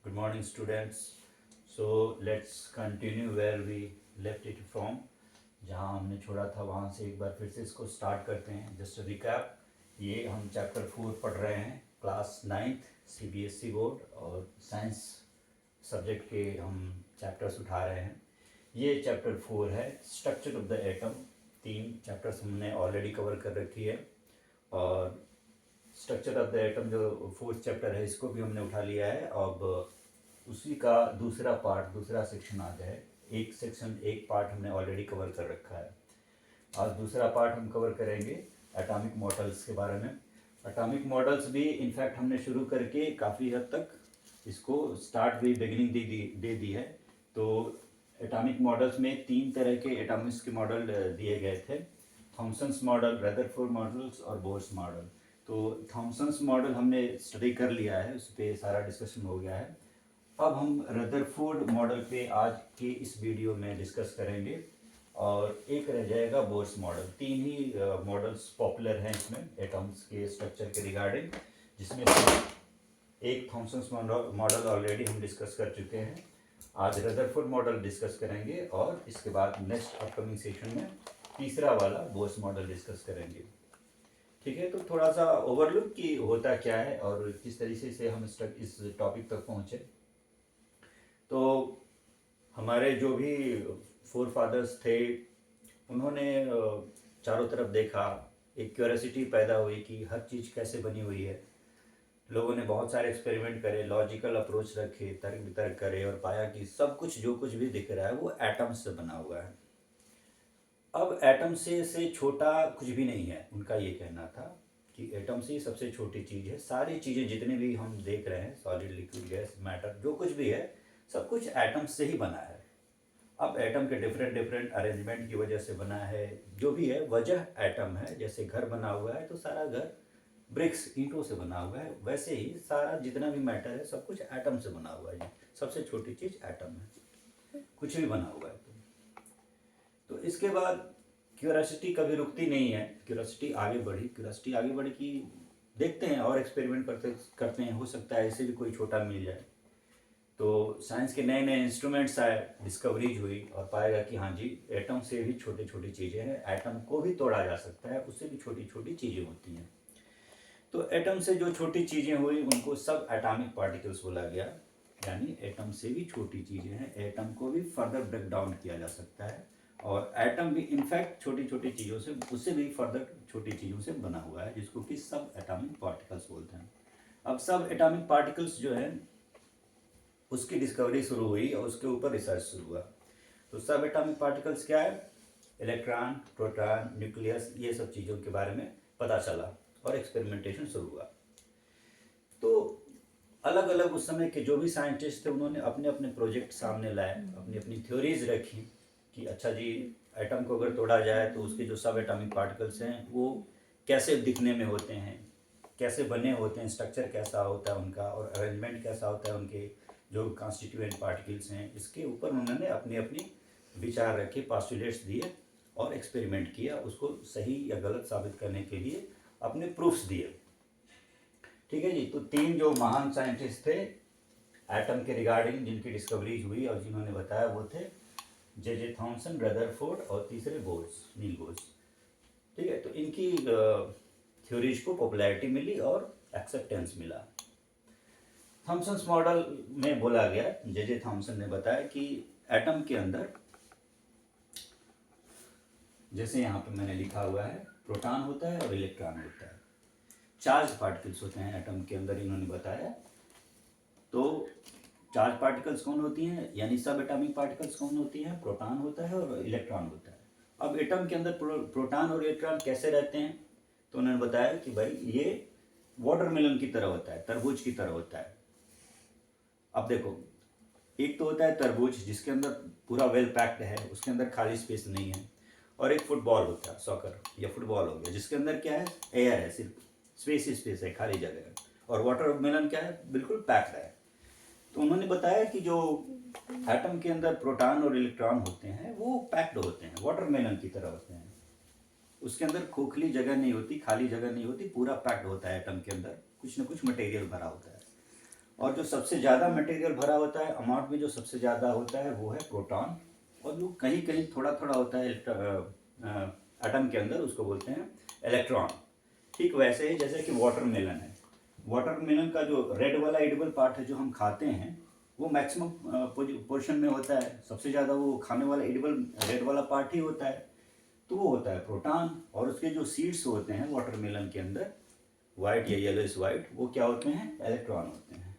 Good morning, students. So let's continue where we left it from. जहाँ हमने छोड़ा था वहाँ से एक बार फिर से इसको स्टार्ट करते हैं. जस्ट रिकैप, ये हम चैप्टर 4 पढ़ रहे हैं, क्लास 9th CBSE बोर्ड और साइंस सब्जेक्ट के हम चैप्टर्स उठा रहे हैं. ये चैप्टर 4 है, structure of the atom. 3 chapters हमने ऑलरेडी कवर कर रखी है और स्ट्रक्चर ऑफ द एटम जो 4th चैप्टर है इसको भी हमने उठा लिया है. अब उसी का दूसरा पार्ट, दूसरा सेक्शन आ जाए. एक पार्ट हमने ऑलरेडी कवर कर रखा है. आज दूसरा पार्ट हम कवर करेंगे एटॉमिक मॉडल्स के बारे में. एटॉमिक मॉडल्स भी इनफैक्ट हमने शुरू करके काफ़ी हद तक इसको स्टार्ट भी बिगिनिंग दे दी है. तो एटॉमिक मॉडल्स में 3 तरह के एटॉमिक्स के मॉडल दिए गए थे. थॉमसन्स मॉडल, रदरफोर्ड मॉडल्स और बोर्स मॉडल. तो थॉमसन्स मॉडल हमने स्टडी कर लिया है, उस पर सारा डिस्कशन हो गया है. अब हम रदरफोर्ड मॉडल पे आज के इस वीडियो में डिस्कस करेंगे और एक रह जाएगा बोर्स मॉडल. 3 ही मॉडल्स पॉपुलर हैं इसमें एटम्स के स्ट्रक्चर के रिगार्डिंग, जिसमें से एक थॉमसन्स मॉडल ऑलरेडी हम डिस्कस कर चुके हैं. आज रदरफोर्ड मॉडल डिस्कस करेंगे और इसके बाद नेक्स्ट अपकमिंग सेशन में तीसरा वाला बोर्स मॉडल डिस्कस करेंगे. ठीक है, तो थोड़ा सा ओवरलुक कि होता क्या है और किस तरीके से हम इस टॉपिक तक पहुँचे. तो हमारे जो भी फोर फादर्स थे उन्होंने चारों तरफ देखा, एक क्यूरियोसिटी पैदा हुई कि हर चीज़ कैसे बनी हुई है. लोगों ने बहुत सारे एक्सपेरिमेंट करे, लॉजिकल अप्रोच रखे, तर्क वितर्क करे और पाया कि सब कुछ जो कुछ भी दिख रहा है वो एटम्स से बना हुआ है. अब एटम से छोटा कुछ भी नहीं है. उनका ये कहना था कि एटम से सबसे छोटी चीज़ है. सारी चीज़ें जितने भी हम देख रहे हैं, सॉलिड, लिक्विड, गैस, मैटर, जो कुछ भी है सब कुछ एटम से ही बना है. अब एटम के डिफरेंट अरेंजमेंट की वजह से बना है. जो भी है वजह एटम है. जैसे घर बना हुआ है तो सारा घर ब्रिक्स, ईंटों से बना हुआ है, वैसे ही सारा जितना भी मैटर है सब कुछ एटम से बना हुआ है. सबसे छोटी चीज़ एटम है, कुछ भी बना हुआ है. तो इसके बाद क्यूरियोसिटी कभी रुकती नहीं है. क्यूरियोसिटी आगे बढ़ी कि देखते हैं और एक्सपेरिमेंट करते हैं, हो सकता है ऐसे भी कोई छोटा मिल जाए. तो साइंस के नए नए इंस्ट्रूमेंट्स आए, डिस्कवरीज हुई और पाएगा कि हाँ जी, एटम से भी छोटी छोटी चीज़ें हैं. एटम को भी तोड़ा जा सकता है, उससे भी छोटी छोटी चीज़ें होती हैं. तो एटम से जो छोटी चीज़ें हुई उनको सब एटॉमिक पार्टिकल्स बोला गया. यानी एटम से भी छोटी चीज़ें हैं, एटम को भी फर्दर ब्रेक डाउन किया जा सकता है और एटम भी इनफैक्ट छोटी छोटी चीज़ों से, उससे भी फर्दर छोटी चीज़ों से बना हुआ है, जिसको कि सब एटॉमिक पार्टिकल्स बोलते हैं. अब सब एटॉमिक पार्टिकल्स जो है उसकी डिस्कवरी शुरू हुई और उसके ऊपर रिसर्च शुरू हुआ. तो सब एटॉमिक पार्टिकल्स क्या है? इलेक्ट्रॉन, प्रोटॉन, न्यूक्लियस, ये सब चीज़ों के बारे में पता चला और एक्सपेरिमेंटेशन शुरू हुआ. तो अलग अलग उस समय के जो भी साइंटिस्ट थे उन्होंने अपने अपने प्रोजेक्ट सामने लाए, अपनी अपनी थ्योरीज रखी कि अच्छा जी, एटम को अगर तोड़ा जाए तो उसके जो सब एटॉमिक पार्टिकल्स हैं वो कैसे दिखने में होते हैं, कैसे बने होते हैं, स्ट्रक्चर कैसा होता है उनका और अरेंजमेंट कैसा होता है उनके जो कॉन्स्टिट्यूएंट पार्टिकल्स हैं. इसके ऊपर उन्होंने अपनी अपनी विचार रखे, पास्टुलेट्स दिए और एक्सपेरिमेंट किया. उसको सही या गलत साबित करने के लिए अपने प्रूफ्स दिए. ठीक है जी. तो 3 जो महान साइंटिस्ट थे एटम के रिगार्डिंग, जिनकी डिस्कवरीज हुई और जिन्होंने बताया, वो थे जे थॉमसन, रदरफोर्ड और तीसरे नील बोर्स. ठीक है. तो इनकी थ्योरीज को पॉपुलैरिटी मिली और एक्सेप्टेंस मिला. थॉमसन्स मॉडल में बोला गया, जे थॉमसन ने बताया कि एटम के अंदर, जैसे यहाँ पे मैंने लिखा हुआ है, प्रोटॉन होता है और इलेक्ट्रॉन होता है. चार्ज पार्टिकल्स होते हैं एटम के अंदर, इन्होंने बताया. तो चार्ज पार्टिकल्स कौन होती हैं, यानी सब एटॉमिक पार्टिकल्स कौन होती हैं? प्रोटॉन होता है और इलेक्ट्रॉन होता है. अब एटम के अंदर प्रोटॉन और इलेक्ट्रॉन कैसे रहते हैं? तो उन्होंने बताया कि भाई ये वाटरमेलन की तरह होता है, तरबूज की तरह होता है. अब देखो, एक तो होता है तरबूज जिसके अंदर पूरा वेल पैक्ड है, उसके अंदर खाली स्पेस नहीं है. और एक फुटबॉल होता है, सॉकर या फुटबॉल हो गया, जिसके अंदर क्या है? एयर है, सिर्फ स्पेस ही स्पेस है, खाली जगह है. और वाटरमेलन क्या है? बिल्कुल पैक्ड है. तो उन्होंने बताया कि जो एटम के अंदर प्रोटॉन और इलेक्ट्रॉन होते हैं वो पैक्ड होते हैं, वाटरमेलन की तरह होते हैं. उसके अंदर खोखली जगह नहीं होती, खाली जगह नहीं होती, पूरा पैक्ड होता है. एटम के अंदर कुछ ना कुछ मटेरियल भरा होता है. और जो सबसे ज़्यादा मटेरियल भरा होता है, अमाउंट में जो सबसे ज़्यादा होता है वो है प्रोटॉन, और जो कहीं कहीं थोड़ा थोड़ा होता है एटम के अंदर, उसको बोलते हैं इलेक्ट्रॉन। ठीक वैसे ही जैसे कि वाटरमेलन है, वाटरमेलन का जो रेड वाला एडिबल पार्ट है जो हम खाते हैं, वो मैक्सिमम पोर्शन में होता है, सबसे ज़्यादा वो खाने वाला एडिबल रेड वाला पार्ट ही होता है, तो वो होता है प्रोटॉन। और उसके जो सीड्स होते हैं वाटरमेलन के अंदर, वाइट या येलोइश वाइट, वो क्या होते हैं, इलेक्ट्रॉन होते हैं।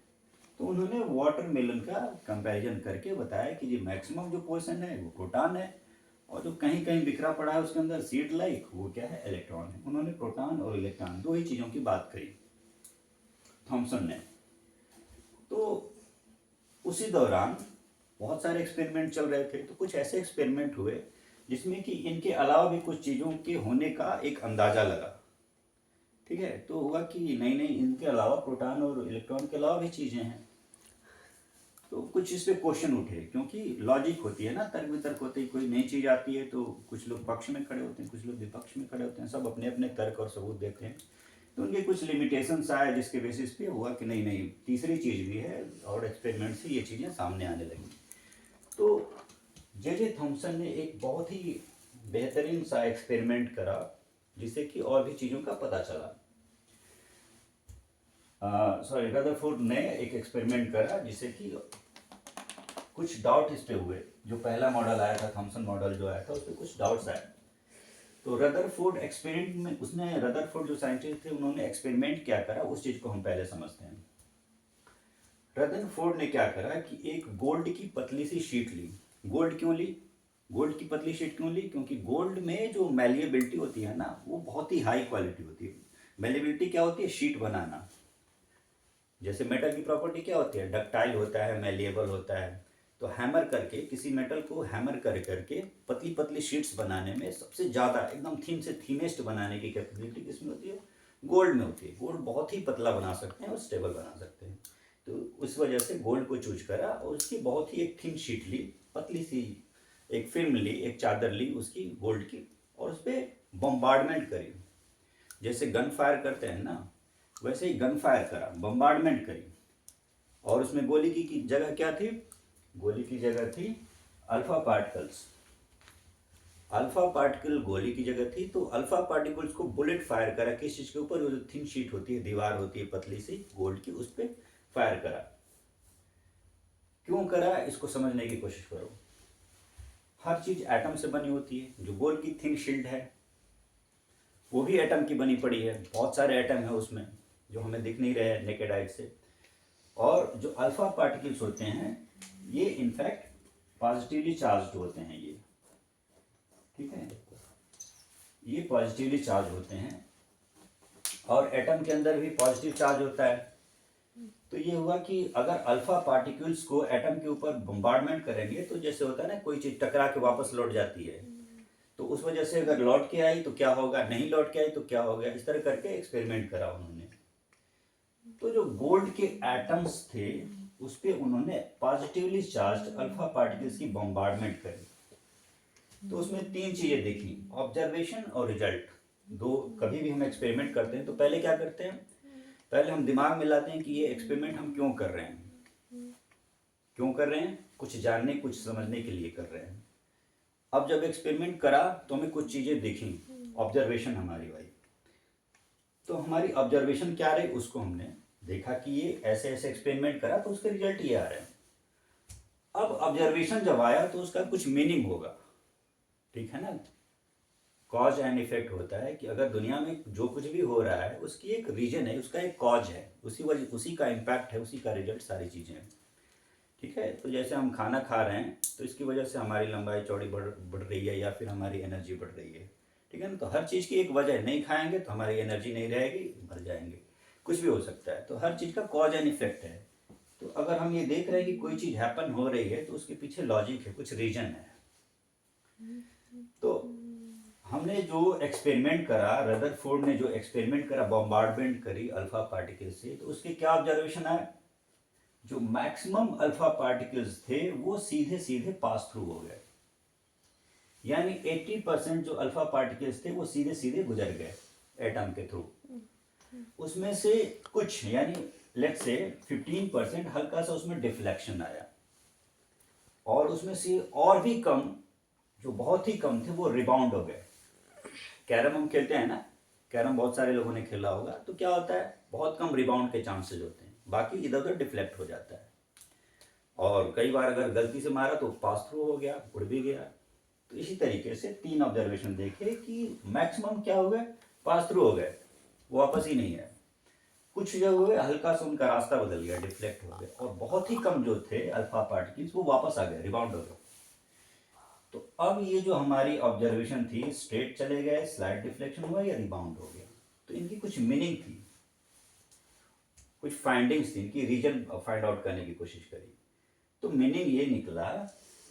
तो उन्होंने वाटरमेलन का कंपैरिजन करके बताया कि जो मैक्सिमम जो पोर्शन है वो प्रोटॉन है, और जो कहीं कहीं बिखरा पड़ा है उसके अंदर सीड लाइक, वो क्या है, इलेक्ट्रॉन है। उन्होंने प्रोटॉन और इलेक्ट्रॉन दो ही चीज़ों की बात करी थॉमसन ने। तो उसी दौरान बहुत सारे एक्सपेरिमेंट चल रहे थे, तो कुछ ऐसे एक्सपेरिमेंट हुए जिसमें कि इनके अलावा भी कुछ चीज़ों के होने का एक अंदाज़ा लगा। ठीक है, तो हुआ कि नहीं नहीं, इनके अलावा प्रोटॉन और इलेक्ट्रॉन के अलावा भी चीज़ें हैं। तो कुछ इस पे क्वेश्चन उठे, क्योंकि लॉजिक होती है ना, तर्क वितर्क होते ही, कोई नई चीज़ आती है तो कुछ लोग पक्ष में खड़े होते हैं, कुछ लोग विपक्ष में खड़े होते हैं, सब अपने अपने तर्क और सबूत देते हैं। तो उनके कुछ लिमिटेशंस आए, जिसके बेसिस पे हुआ कि नहीं नहीं, तीसरी चीज़ भी है, और एक्सपेरिमेंट से ये चीज़ें सामने आने लगी। तो जे थॉमसन ने एक बहुत ही बेहतरीन सा एक्सपेरिमेंट करा, जिससे कि और भी चीज़ों का पता चला। रदरफोर्ड ने एक एक्सपेरिमेंट करा जिससे कि कुछ डाउट इस पे हुए। जो पहला मॉडल आया था, थॉमसन मॉडल जो आया था, उस पर कुछ डाउट्स आए। तो रदरफोर्ड एक्सपेरिमेंट में, उसने, रदरफोर्ड जो साइंटिस्ट थे, उन्होंने एक्सपेरिमेंट क्या करा, उस चीज़ को हम पहले समझते हैं। रदरफोर्ड ने क्या करा कि एक गोल्ड की पतली सी शीट ली। गोल्ड क्यों ली, गोल्ड की पतली शीट क्यों ली? क्योंकि गोल्ड में जो मैलिएबिलिटी होती है ना, वो बहुत ही हाई क्वालिटी होती है। मैलिएबिलिटी क्या होती है? शीट बनाना। जैसे मेटल की प्रॉपर्टी क्या होती है? डक्टाइल होता है, मैलिएबल होता है। तो हैमर करके, किसी मेटल को हैमर कर करके पतली पतली शीट्स बनाने में सबसे ज़्यादा, एकदम थीन से थीनेस्ट बनाने की कैपेबिलिटी किसमें होती है? गोल्ड में होती है। गोल्ड बहुत ही पतला बना सकते हैं और स्टेबल बना सकते हैं। तो उस वजह से गोल्ड को चूज करा, और उसकी बहुत ही एक थिन शीट ली, पतली सी एक फिल्म ली, एक चादर ली उसकी गोल्ड की, और उस पर बम्बार्डमेंट करी। जैसे गन फायर करते हैं ना, वैसे ही गन फायर करा, बम्बार्डमेंट करी। और उसमें गोली की जगह क्या थी? गोली की जगह थी अल्फा पार्टिकल्स। अल्फा पार्टिकल गोली की जगह थी। तो अल्फा पार्टिकल्स को बुलेट फायर करा, किस चीज़ के ऊपर? वो जो थिन शीट होती है, दीवार होती है पतली सी गोल्ड की, उस पर फायर करा। क्यों करा, इसको समझने की कोशिश करो। हर चीज़ एटम से बनी होती है। जो गोल्ड की थिन शील्ड है वो भी एटम की बनी पड़ी है, बहुत सारे एटम है उसमें जो हमें दिख नहीं रहे हैं नेकेड आई से। और जो अल्फा पार्टिकल्स होते हैं, ये इनफैक्ट पॉजिटिवली चार्ज्ड होते हैं। ये ठीक है, ये पॉजिटिवली चार्ज होते हैं, और एटम के अंदर भी पॉजिटिव चार्ज होता है। तो ये हुआ कि अगर अल्फा पार्टिकल्स को एटम के ऊपर बम्बार्डमेंट करेंगे, तो जैसे होता है ना, कोई चीज़ टकरा के वापस लौट जाती है, तो उस वजह से अगर लौट के आई तो क्या होगा, नहीं लौट के आई तो क्या होगा, इस तरह करके एक्सपेरिमेंट करा उन्होंने। तो जो गोल्ड के एटम्स थे, उस पर उन्होंने पॉजिटिवली चार्ज्ड अल्फा पार्टिकल्स की बम्बार्डमेंट करी। तो उसमें तीन चीज़ें देखी, ऑब्जर्वेशन और रिजल्ट। दो, कभी भी हम एक्सपेरिमेंट करते हैं तो पहले क्या करते हैं? पहले हम दिमाग में लाते हैं कि ये एक्सपेरिमेंट हम क्यों कर रहे हैं। क्यों कर रहे हैं? कुछ जानने, कुछ समझने के लिए कर रहे हैं। अब जब एक्सपेरिमेंट करा तो हमें कुछ चीज़ें दिखी, ऑब्जर्वेशन हमारी भाई। तो हमारी ऑब्जर्वेशन क्या रही, उसको हमने देखा कि ये ऐसे ऐसे एक्सपेरिमेंट करा तो उसके रिजल्ट ये आ रहे हैं। अब ऑब्जर्वेशन जब आया तो उसका कुछ मीनिंग होगा, ठीक है ना। कॉज एंड इफेक्ट होता है कि अगर दुनिया में जो कुछ भी हो रहा है उसकी एक रीजन है, उसका एक कॉज है, उसी का इम्पैक्ट है, उसी का रिजल्ट, सारी चीज़ें हैं। ठीक है, तो जैसे हम खाना खा रहे हैं तो इसकी वजह से हमारी लंबाई चौड़ी बढ़ रही है, या फिर हमारी एनर्जी बढ़ रही है। ठीक है ना, तो हर चीज़ की एक वजह है। नहीं खाएंगे तो हमारी एनर्जी नहीं रहेगी, मर जाएंगे, कुछ भी हो सकता है। तो हर चीज़ का कॉज एंड इफेक्ट है। तो अगर हम ये देख रहे हैं कि कोई चीज़ हैपन हो रही है तो उसके पीछे लॉजिक है, कुछ रीजन है। तो हमने जो एक्सपेरिमेंट करा, रदरफोर्ड ने जो एक्सपेरिमेंट करा, बॉम्बार्डमेंट करी अल्फा पार्टिकल से, तो उसके क्या ऑब्जर्वेशन आए? जो मैक्सिमम अल्फा पार्टिकल्स थे वो सीधे सीधे पास थ्रू हो गए, यानी 80% जो अल्फा पार्टिकल्स थे वो सीधे सीधे गुजर गए एटम के थ्रू। उसमें से कुछ, यानी लेट्स से 15% हल्का सा उसमें डिफ्लेक्शन आया, और उसमें से और भी कम, जो बहुत ही कम थे, वो रिबाउंड हो गए। कैरम हम खेलते हैं ना, कैरम बहुत सारे लोगों ने खेला होगा, तो क्या होता है, बहुत कम रिबाउंड के चांसेस होते हैं, बाकी इधर उधर डिफ्लेक्ट हो जाता है। और कई बार अगर गलती से मारा तो पास थ्रू हो गया, उड़ भी गया। तो इसी तरीके से 3 ऑब्जर्वेशन देखे कि मैक्सिमम क्या हो गए, पास थ्रू हो गए, वो वापस ही नहीं है। कुछ जो हुए हल्का सा उनका रास्ता बदल गया, डिफ्लेक्ट हो गए, और बहुत ही कम जो थे अल्फा पार्टिकल्स वो वापस आ गए, रिबाउंड हो गए। तो अब ये जो हमारी ऑब्जर्वेशन थी, स्ट्रेट चले गए, स्लाइड डिफ्लेक्शन हुआ या रिबाउंड हो गया, तो इनकी कुछ मीनिंग थी, कुछ फाइंडिंग्स थी, इनकी रीजन फाइंड आउट करने की कोशिश करी। तो मीनिंग ये निकला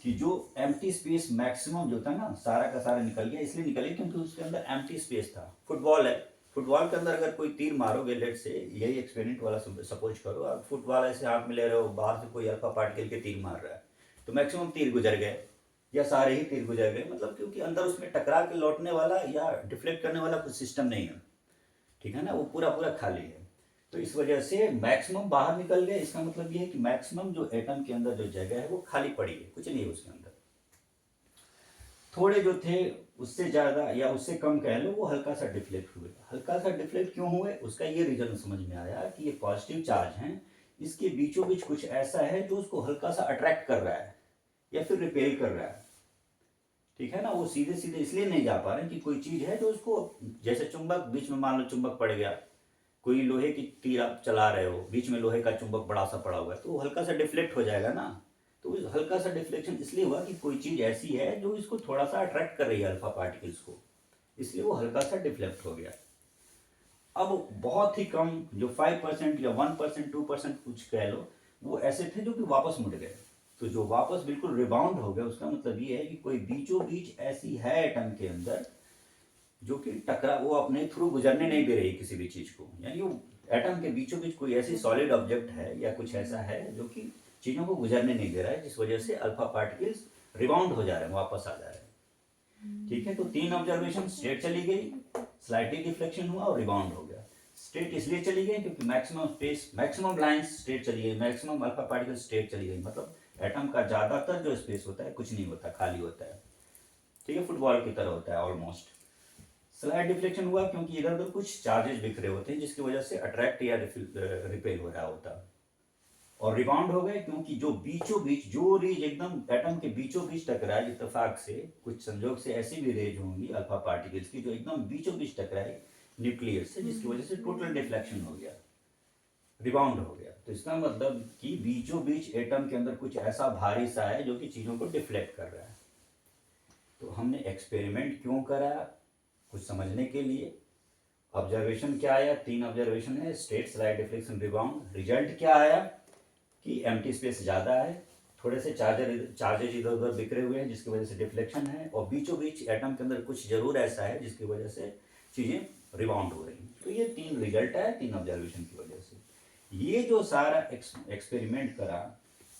कि जो एम्प्टी स्पेस मैक्सिमम जो था ना, सारा का सारा निकल गया। इसलिए निकल गया क्योंकि उसके अंदर एम्प्टी स्पेस था। फुटबॉल है, फुटबॉल के अंदर अगर कोई तीर मारोगे, लेट से यही एक्सपेरिमेंट वाला सपोज करो, आप फुटबॉल ऐसे हाथ में ले रहे हो, बाहर से कोई अल्फा पार्टिकल के तीर मार रहा है, तो मैक्सिमम तीर गुजर गए या सारे ही तीर गुजर गए, मतलब क्योंकि अंदर उसमें टकरा के लौटने वाला या डिफ्लेक्ट करने वाला कुछ सिस्टम नहीं है, ठीक है ना, वो पूरा पूरा खाली है। तो इस वजह से मैक्सिमम बाहर निकल गए। इसका मतलब ये है कि मैक्सिमम जो एटम के अंदर जो जगह है वो खाली पड़ी है, कुछ नहीं है उसके अंदर। थोड़े जो थे उससे ज़्यादा या उससे कम कह लो, वो हल्का सा डिफ्लेक्ट हुए। हल्का सा डिफ्लेक्ट क्यों हुए, उसका ये रीजन समझ में आया कि ये पॉजिटिव चार्ज हैं, इसके बीचों बीच कुछ ऐसा है जो उसको हल्का सा अट्रैक्ट कर रहा है या फिर रिपेल कर रहा है, ठीक है ना। वो सीधे सीधे इसलिए नहीं जा पा रहे कि कोई चीज़ है जो उसको, जैसे चुंबक, बीच में मान लो चुंबक पड़ गया, कोई लोहे की तीर आप चला रहे हो, बीच में लोहे का चुंबक बड़ा सा पड़ा हुआ है, तो वो हल्का सा डिफ्लेक्ट हो जाएगा ना। तो हल्का सा डिफ्लेक्शन इसलिए हुआ कि कोई चीज़ ऐसी है जो इसको थोड़ा सा अट्रैक्ट कर रही है अल्फा पार्टिकल्स को, इसलिए वो हल्का सा डिफ्लेक्ट हो गया। अब बहुत ही कम जो 5% या 1%, 2% कुछ कह लो, वो ऐसे थे जो कि वापस मुड़ गए। तो जो वापस बिल्कुल रिबाउंड हो गया, उसका मतलब ये है कि कोई बीचों बीच ऐसी है एटम के अंदर जो कि टकरा, वो अपने थ्रू गुजरने नहीं दे रही किसी भी चीज को, यानी वो एटम के बीचों बीच कोई ऐसी सॉलिड ऑब्जेक्ट है या कुछ ऐसा है जो कि चीजों को गुजरने नहीं दे रहा है, जिस वजह से अल्फा पार्टिकल्स रिबाउंड हो जा रहे हैं, वापस आ जा रहे हैं। ठीक है, तो 3 ऑब्जर्वेशन, स्ट्रेट चली गई, स्लाइटली डिफ्लेक्शन हुआ और रिबाउंड हो गया। स्ट्रेट इसलिए चली गई क्योंकि maximum space, maximum lines straight चली गई, मैक्सिमम अल्फा पार्टिकल स्ट्रेट चली गई, मतलब एटम का ज्यादातर जो स्पेस होता है कुछ नहीं होता, खाली होता है, ठीक है, फुटबॉल की तरह होता है ऑलमोस्ट। स्लाइड डिफ्लेक्शन हुआ क्योंकि इधर उधर कुछ चार्जेस बिखरे होते हैं, जिसकी वजह से अट्रैक्ट या रिपेल हो रहा होता। और रिबाउंड हो गए क्योंकि जो बीचों बीच, जो रेज एकदम एटम के बीचों बीच टकराए, इत्तेफाक से कुछ संजोग से ऐसी भी रेज होंगी अल्फा पार्टिकल्स की जो एकदम बीचों बीच टकराए न्यूक्लियस से, जिसकी वजह से टोटल डिफ्लेक्शन हो गया, रिबाउंड हो गया। तो इसका मतलब कि बीचों बीच एटम के अंदर कुछ ऐसा भारी सा है जो कि चीजों को डिफ्लेक्ट कर रहा है। तो हमने एक्सपेरिमेंट क्यों करा, कुछ समझने के लिए। ऑब्जर्वेशन क्या आया, 3 ऑब्जर्वेशन है, straight, slide, deflection, rebound. Result क्या आया कि एम्प्टी स्पेस ज़्यादा है, थोड़े से चार्जेज इधर उधर बिखरे हुए हैं जिसकी वजह से डिफ्लेक्शन है, और बीचों बीच एटम के अंदर कुछ जरूर ऐसा है जिसकी वजह से चीज़ें रिबाउंड हो रही हैं। तो ये 3 रिजल्ट है 3 ऑब्जर्वेशन की वजह से। ये जो सारा एक्सपेरिमेंट करा,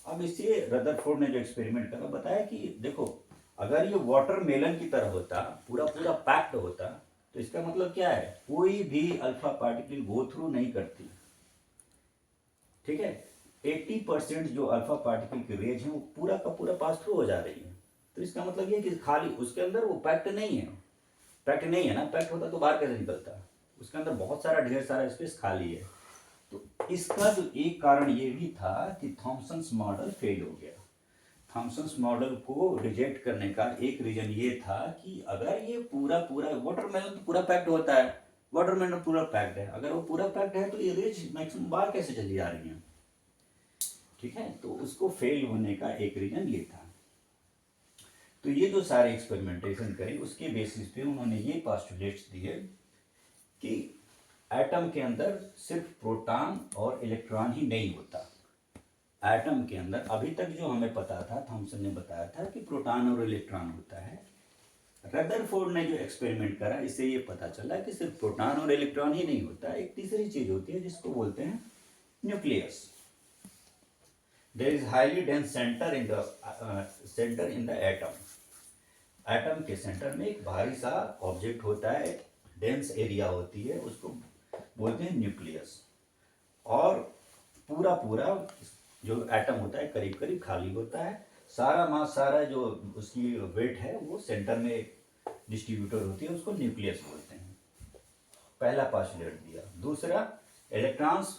अब इसे रदरफोर्ड ने जो एक्सपेरिमेंट करा, बताया कि देखो, अगर ये वाटरमेलन की तरह होता, पूरा पूरा पैक्ड होता, तो इसका मतलब क्या है, कोई भी अल्फा पार्टिकल गो थ्रू नहीं करती, ठीक है। 80% जो अल्फा पार्टिकल की रेज है वो पूरा का पूरा पास थ्रू हो जा रही है। तो इसका मतलब ये कि खाली उसके अंदर वो पैक्ड नहीं है, पैक्ड नहीं है ना, पैक्ड होता तो बाहर कैसे निकलता, उसके अंदर बहुत सारा ढेर सारा स्पेस खाली है। तो इसका जो एक कारण ये भी था कि थॉमसन्स मॉडल फेल हो गया। थॉमसन्स मॉडल को रिजेक्ट करने का एक रीजन ये था कि अगर ये पूरा पूरा, वाटरमेलन तो पूरा पैक्ड होता है, वाटरमेलन पूरा पैक्ड है, अगर वो पूरा पैक्ड है तो ये रेज मैक्सिमम बाहर कैसे चली आ रही है, ठीक है। तो उसको फेल होने का एक रीजन ये था। तो ये जो सारे एक्सपेरिमेंटेशन करी, उसके बेसिस पे उन्होंने ये पोस्टुलेट्स दिए कि एटम के अंदर सिर्फ प्रोटॉन और इलेक्ट्रॉन ही नहीं होता। एटम के अंदर अभी तक जो हमें पता था, थॉमसन ने बताया था कि प्रोटॉन और इलेक्ट्रॉन होता है। रदरफोर्ड ने जो एक्सपेरिमेंट करा, इससे ये पता चला कि सिर्फ प्रोटॉन और इलेक्ट्रॉन ही नहीं होता, एक तीसरी चीज होती है जिसको बोलते हैं nucleus. There is highly dense centre in the atom. Atom के सेंटर में एक भारी सा ऑब्जेक्ट होता है, डेंस एरिया होती है, उसको बोलते हैं न्यूक्लियस। और पूरा पूरा जो एटम होता है करीब करीब खाली होता है, सारा मास सारा जो उसकी वेट है वो सेंटर में डिस्ट्रीब्यूटर होती है, उसको न्यूक्लियस बोलते हैं। पहला पोस्टुलेट दिया। दूसरा, इलेक्ट्रॉन्स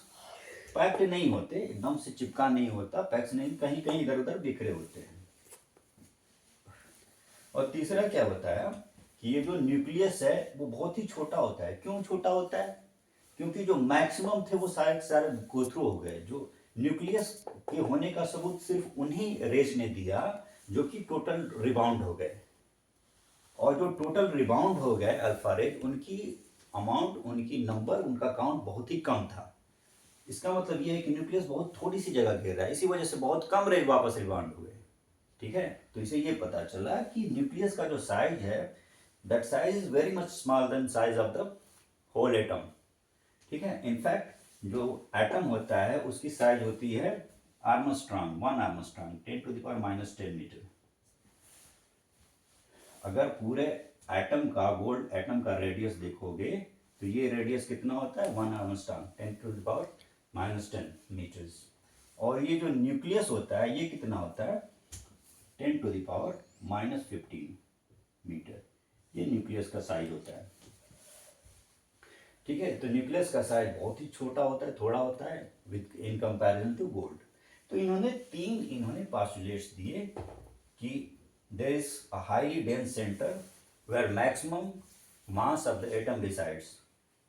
पैक्ड नहीं होते, एकदम से चिपका नहीं होता, पैक्स नहीं, कहीं कहीं इधर उधर बिखरे होते हैं। और तीसरा क्या बताया कि ये जो न्यूक्लियस है वो बहुत ही छोटा होता है। क्यों छोटा होता है? क्योंकि जो मैक्सिमम थे वो सारे गो थ्रू हो गए। जो न्यूक्लियस के होने का सबूत सिर्फ उन्हीं रेस ने दिया जो कि टोटल रिबाउंड हो गए, और जो टोटल रिबाउंड हो गए अल्फा रेज, उनकी अमाउंट, उनकी नंबर, उनका काउंट बहुत ही कम था। इसका मतलब ये है कि न्यूक्लियस बहुत थोड़ी सी जगह घेर रहा है, इसी वजह से बहुत कम रेज वापस रिबाउंड हुए। ठीक है, तो इसे ये पता चला कि न्यूक्लियस का जो साइज है, that size is very much small than size of the whole atom. ठीक है, इनफैक्ट जो एटम होता है उसकी साइज होती है आर्मस्ट्रॉन्ग, 1 आर्मस्ट्रॉन्ग, 10⁻⁻10 मीटर। अगर पूरे एटम का, गोल्ड एटम का रेडियस देखोगे तो ये रेडियस कितना होता है? 1 आर्मस्ट्रॉन्ग, 10⁻⁻10 मीटर्स। और ये जो न्यूक्लियस होता है ये कितना होता है? 10⁻⁻15 मीटर। ये न्यूक्लियस का साइज होता है। ठीक है, तो न्यूक्लियस का साइज बहुत ही छोटा होता है, थोड़ा होता है with in comparison to gold. तो इन्होंने पोस्टुलेट्स दिए कि there is a highly dense center where maximum mass of the atom resides,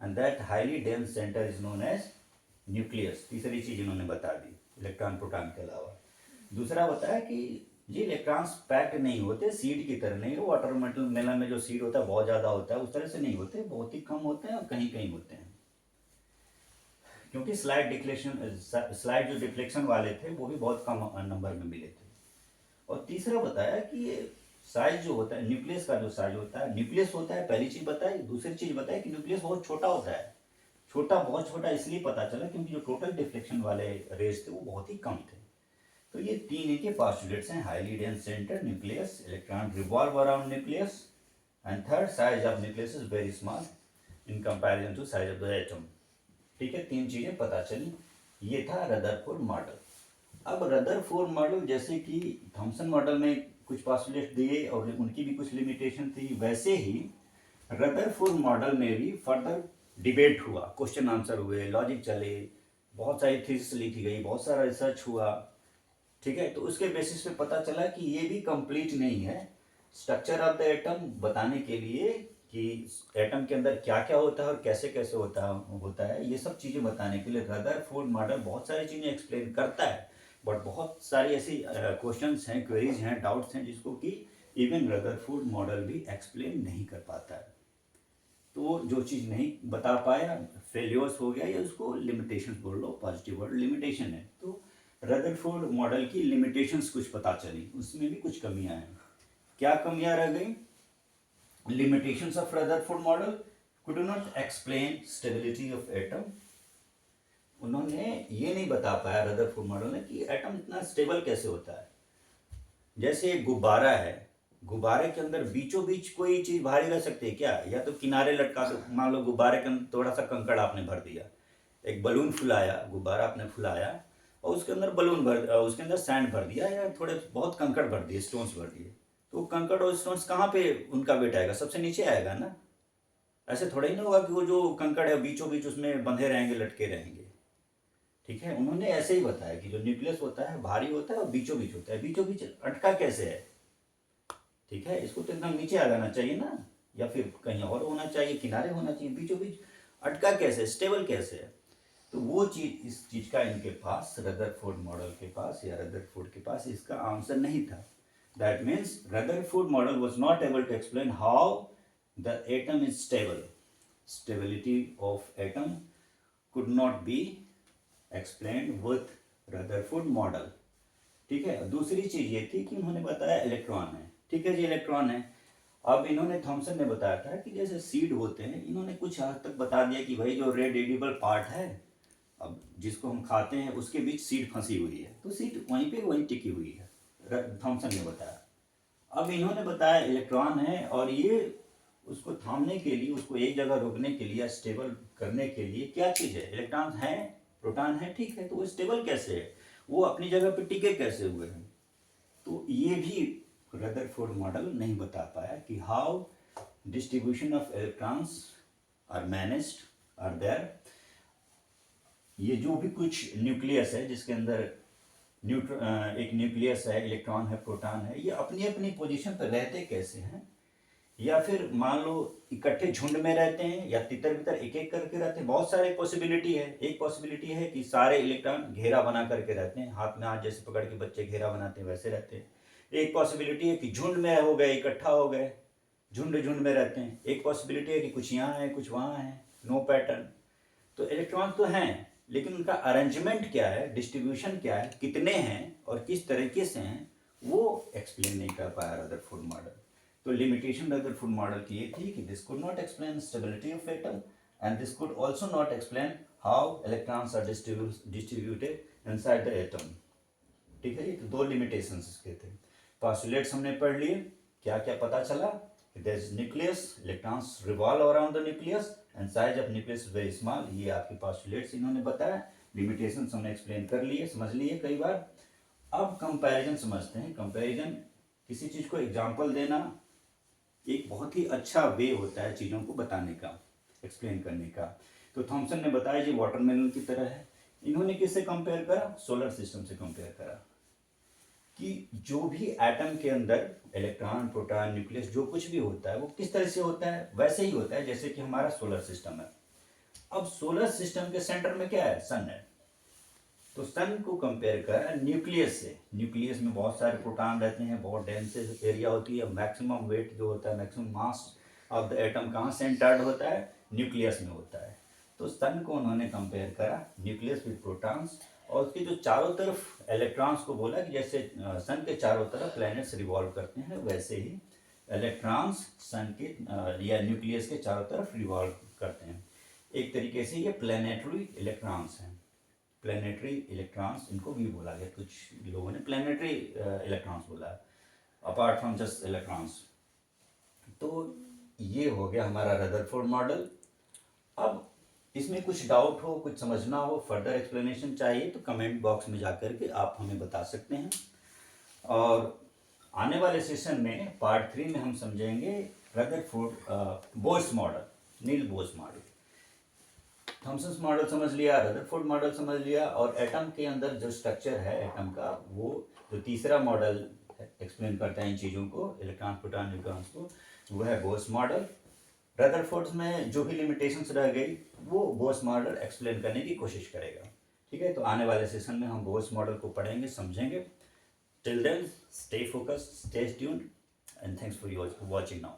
and that highly dense center is known as nucleus। तीसरी चीज इन्होंने बता दी इलेक्ट्रॉन प्रोटॉन के अलावा। दूसरा बताया कि ये इलेक्ट्रॉन्स पैक्ड नहीं होते, सीड की तरह नहीं। वाटर मेलन में जो सीड होता है बहुत ज़्यादा होता है, उस तरह से नहीं होते, बहुत ही कम होते हैं और कहीं कहीं होते हैं। क्योंकि स्लाइड जो डिफ्लेक्शन वाले थे वो भी बहुत कम नंबर में मिले थे। और तीसरा बताया कि ये साइज जो होता है, न्यूक्लियस का जो साइज होता है, न्यूक्लियस होता है, पहली चीज बताई। दूसरी चीज बताई कि न्यूक्लियस बहुत छोटा होता है। छोटा, बहुत छोटा इसलिए पता चला क्योंकि जो टोटल डिफ्लेक्शन वाले रेज थे वो बहुत ही कम थे। तो ये तीन इनके पोस्टुलेट्स हैं, highly dense centre, nucleus, electron revolve around nucleus, and third, size of nucleus is very small in comparison to size of the atom. ठीक है, तीन चीजें पता चली। ये था रदरफोर्ड मॉडल। अब रदरफोर्ड मॉडल, जैसे कि थॉमसन मॉडल में कुछ पोस्टुलेट दिए और उनकी भी कुछ लिमिटेशन थी, वैसे ही रदरफोर्ड मॉडल में भी फर्दर डिबेट हुआ, क्वेश्चन आंसर हुए, लॉजिक चले, बहुत सारी थीसिस लिखी गई, बहुत सारा रिसर्च हुआ। ठीक है, तो उसके बेसिस पे पता चला कि ये भी कंप्लीट नहीं है। स्ट्रक्चर ऑफ द एटम बताने के लिए कि एटम के अंदर क्या क्या होता है और कैसे कैसे होता है, ये सब चीज़ें बताने के लिए रदरफोर्ड मॉडल बहुत सारी चीज़ें एक्सप्लेन करता है। बट बहुत सारी ऐसी क्वेश्चन्स हैं, क्वेरीज हैं, डाउट्स हैं जिसको कि इवन रदरफोर्ड मॉडल भी एक्सप्लेन नहीं कर पाता है। तो जो चीज़ नहीं बता पाया, फेल्योर्स हो गया, या उसको लिमिटेशंस बोल लो, पॉजिटिव वर्ड लिमिटेशन है। तो रदरफोर्ड मॉडल की लिमिटेशंस कुछ पता चली, उसमें भी कुछ कमियां हैं। क्या कमियां रह गई? Limitations of Rutherford model could not explain stability of atom. उन्होंने ये नहीं बता पाया रदरफोर्ड मॉडल ने कि एटम इतना स्टेबल कैसे होता है। जैसे गुब्बारा है, गुब्बारे के अंदर बीचों बीच कोई चीज़ भारी रह सकती है क्या? या तो किनारे लटका दो, मान लो गुब्बारे के अंदर थोड़ा सा कंकड़ आपने भर दिया, एक बलून फुलाया, गुब्बारा आपने फुलाया और उसके अंदर उसके अंदर सैंड भर दिया या थोड़े बहुत कंकड़ भर दिए, स्टोन्स भर दिए, तो कंकड़ और स्टोन्स कहाँ पे उनका वेट आएगा? सबसे नीचे आएगा ना। ऐसे थोड़ा ही ना होगा कि वो जो कंकड़ है बीचों बीच उसमें बंधे रहेंगे, लटके रहेंगे। ठीक है, उन्होंने ऐसे ही बताया कि जो न्यूक्लियस होता है भारी होता है और बीचों बीच होता है। बीचों बीच अटका कैसे है? ठीक है, इसको तो एकदम नीचे आ जाना चाहिए ना, या फिर कहीं और होना चाहिए, किनारे होना चाहिए। बीचों बीच अटका कैसे, स्टेबल कैसे है? तो वो चीज, इस चीज का इनके पास, रदरफोर्ड मॉडल के पास या रदरफोर्ड के पास इसका आंसर नहीं था। That means Rutherford model was not able to explain how the atom is stable. Stability of atom could not be explained with Rutherford model. ठीक है, दूसरी चीज ये थी कि उन्होंने बताया इलेक्ट्रॉन है। ठीक है जी, इलेक्ट्रॉन है। अब इन्होंने, थॉमसन ने बताया था कि जैसे सीड होते हैं, इन्होंने कुछ हद तक बता दिया कि भाई जो रेड एडिबल पार्ट है, अब जिसको हम खाते हैं, उसके बीच सीड फंसी हुई है, तो सीड वहीं पे वहीं टिकी हुई है, थॉमसन ने बताया। अब इन्होंने बताया इलेक्ट्रॉन है, और ये उसको थामने के लिए, उसको एक जगह रोकने के लिए, स्टेबल करने के लिए क्या चीज़ है? इलेक्ट्रॉन हैं, प्रोटॉन है, ठीक है, तो वो स्टेबल कैसे है, वो अपनी जगह पे टिके कैसे हुए हैं। तो ये भी रदरफोर्ड मॉडल नहीं बता पाया कि how distribution of electrons are managed are there. ये जो भी कुछ न्यूक्लियस है जिसके अंदर एक न्यूक्लियस है, इलेक्ट्रॉन है, प्रोटॉन है, ये अपनी अपनी पोजीशन पर रहते कैसे हैं, या फिर मान लो इकट्ठे झुंड में रहते हैं या तितर बितर एक एक करके रहते हैं। बहुत सारे पॉसिबिलिटी है। एक पॉसिबिलिटी है कि सारे इलेक्ट्रॉन घेरा बना करके रहते हैं, हाथ में हाथ जैसे पकड़ के बच्चे घेरा बनाते हैं वैसे रहते हैं। एक पॉसिबिलिटी है कि झुंड में हो गए, इकट्ठा हो गए, झुंड झुंड में रहते हैं। एक पॉसिबिलिटी है कि कुछ यहाँ है कुछ वहाँ है, नो पैटर्न। तो इलेक्ट्रॉन तो हैं, लेकिन उनका अरेंजमेंट क्या है, डिस्ट्रीब्यूशन क्या है, कितने हैं और किस तरीके से हैं, वो एक्सप्लेन नहीं कर पाया रदरफोर्ड मॉडल। तो लिमिटेशन रदरफोर्ड मॉडल की ये थी कि this could not explain stability of atom and this could also not explain how electrons are distributed inside the atom. ठीक है, ये तो दो लिमिटेशंस इसके थे। पोस्टुलेट्स हमने पढ़ लिए, क्या क्या पता चला, there is nucleus, electrons revolve around the nucleus and size of nucleus very small, ये आपके पोस्टुलेट्स इन्होंने बताया। लिमिटेशंस हमने एक्सप्लेन कर लिए, समझ लिए कई बार। अब कंपैरिजन समझते हैं। कंपैरिजन, किसी चीज़ को एग्जांपल देना एक बहुत ही अच्छा वे होता है चीज़ों को बताने का, एक्सप्लेन करने का। तो थॉमसन ने बताया जी वाटरमेलन की तरह है। इन्होंने किससे कंपेयर करा, सोलर सिस्टम से कंपेयर करा कि जो भी एटम के अंदर इलेक्ट्रॉन, प्रोटॉन, न्यूक्लियस जो कुछ भी होता है वो किस तरह से होता है, वैसे ही होता है जैसे कि हमारा सोलर सिस्टम है। अब सोलर सिस्टम के सेंटर में क्या है, सन है। तो सन को कंपेयर करा न्यूक्लियस से। न्यूक्लियस में बहुत सारे प्रोटॉन रहते हैं, बहुत डेंस एरिया होती है, मैक्सिमम वेट जो होता है, maximum mass of the atom कहाँ सेंटर्ड होता है, न्यूक्लियस में होता है। तो सन को उन्होंने कंपेयर करा न्यूक्लियस विद प्रोटॉन्स, और उसके जो चारों तरफ इलेक्ट्रॉन्स को बोला कि जैसे सन के चारों तरफ प्लैनेट्स रिवॉल्व करते हैं, वैसे ही इलेक्ट्रॉन्स सन के या न्यूक्लियस के चारों तरफ रिवॉल्व करते हैं। एक तरीके से ये प्लैनेटरी इलेक्ट्रॉन्स हैं। प्लैनेटरी इलेक्ट्रॉन्स इनको भी बोला गया, कुछ लोगों ने प्लैनेटरी इलेक्ट्रॉन्स बोला है, अपार्ट फ्रॉम जस्ट इलेक्ट्रॉन्स। तो ये हो गया हमारा रदरफोर्ड मॉडल। अब इसमें कुछ डाउट हो, कुछ समझना हो, फर्दर एक्सप्लेनेशन चाहिए तो कमेंट बॉक्स में जाकर के आप हमें बता सकते हैं। और आने वाले सेशन में पार्ट 3 में हम समझेंगे रदरफोर्ड बोयस मॉडल, नील बोयस मॉडल। थॉमसन मॉडल समझ लिया, रदरफोर्ड मॉडल समझ लिया, और एटम के अंदर जो स्ट्रक्चर है एटम का, वो जो तीसरा मॉडल एक्सप्लेन करता है इन चीज़ों को, इलेक्ट्रॉन, प्रोटॉन, न्यूट्रॉन्स को, वो है बोयस मॉडल। रदरफोर्ड में जो भी लिमिटेशंस रह गई वो बोयस मॉडल एक्सप्लेन करने की कोशिश करेगा। ठीक है, तो आने वाले सेशन में हम बोयस मॉडल को पढ़ेंगे, समझेंगे। Till then stay focused, stay tuned, and thanks for watching now.